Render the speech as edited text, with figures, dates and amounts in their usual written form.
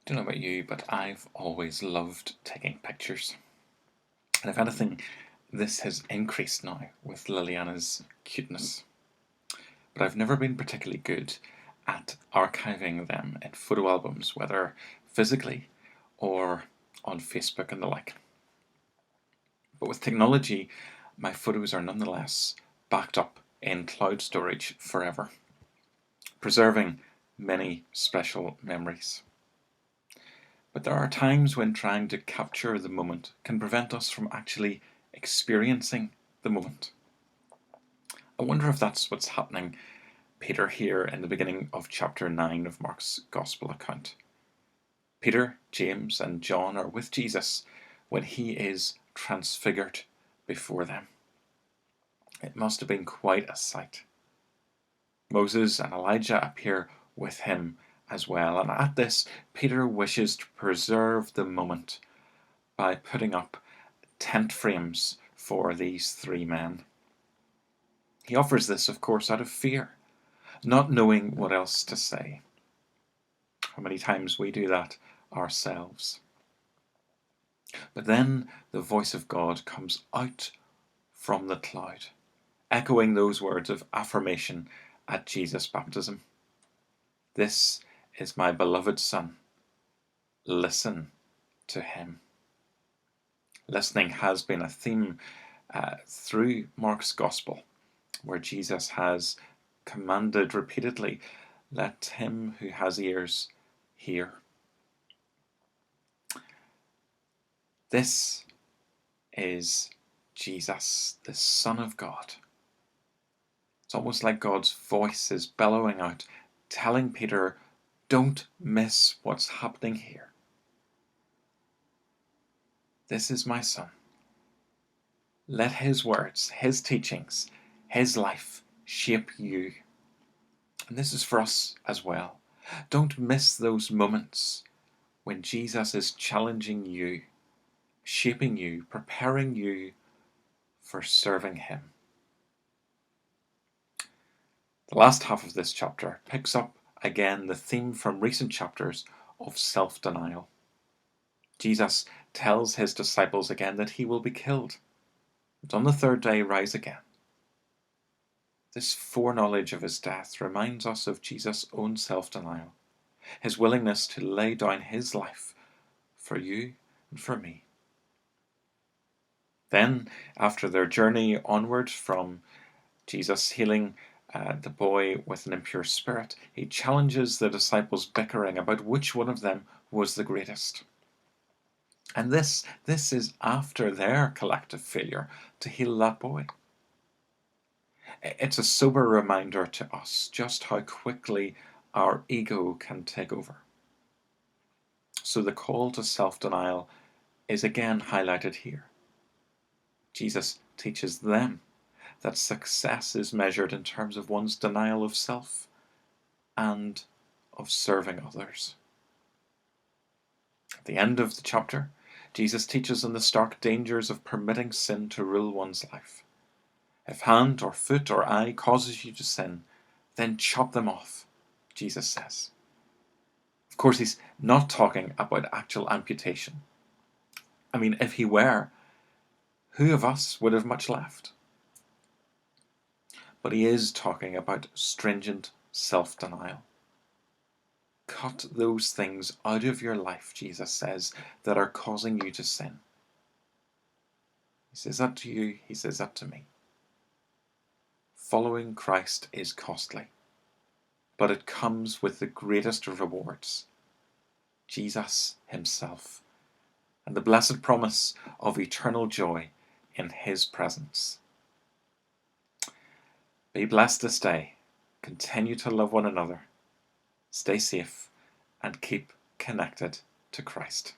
Don't know about you, but I've always loved taking pictures. And if anything, this has increased now with Liliana's cuteness. But I've never been particularly good at archiving them in photo albums, whether physically or on Facebook and the like. But with technology, my photos are nonetheless backed up in cloud storage forever, preserving many special memories. But there are times when trying to capture the moment can prevent us from actually experiencing the moment. I wonder if that's what's happening, Peter, here in the beginning of chapter 9 of Mark's Gospel account. Peter, James, and John are with Jesus when he is transfigured before them. It must have been quite a sight. Moses and Elijah appear with him as well, and at this, Peter wishes to preserve the moment by putting up tent frames for these three men. He offers this, of course, out of fear, not knowing what else to say. How many times we do that ourselves. But then the voice of God comes out from the cloud, echoing those words of affirmation at Jesus' baptism. This is my beloved Son. Listen to him. Listening has been a theme through Mark's Gospel, where Jesus has commanded repeatedly, let him who has ears hear. This is Jesus, the Son of God. It's almost like God's voice is bellowing out, telling Peter, don't miss what's happening here. This is my Son. Let his words, his teachings, his life shape you. And this is for us as well. Don't miss those moments when Jesus is challenging you, shaping you, preparing you for serving him. The last half of this chapter picks up again the theme from recent chapters of self-denial. Jesus tells his disciples again that he will be killed, but on the third day rise again. This foreknowledge of his death reminds us of Jesus' own self-denial, his willingness to lay down his life for you and for me. Then, after their journey onward from Jesus healing the boy with an impure spirit, he challenges the disciples bickering about which one of them was the greatest. And this is after their collective failure to heal that boy. It's a sober reminder to us just how quickly our ego can take over. So the call to self-denial is again highlighted here. Jesus teaches them that success is measured in terms of one's denial of self and of serving others. At the end of the chapter, Jesus teaches on the stark dangers of permitting sin to rule one's life. If hand or foot or eye causes you to sin, then chop them off, Jesus says. Of course, he's not talking about actual amputation. I mean, if he were, who of us would have much left? But he is talking about stringent self-denial. Cut those things out of your life, Jesus says, that are causing you to sin. He says that to you, he says that to me. Following Christ is costly, but it comes with the greatest of rewards, Jesus himself, and the blessed promise of eternal joy in his presence. Be blessed this day. Continue to love one another. Stay safe and keep connected to Christ.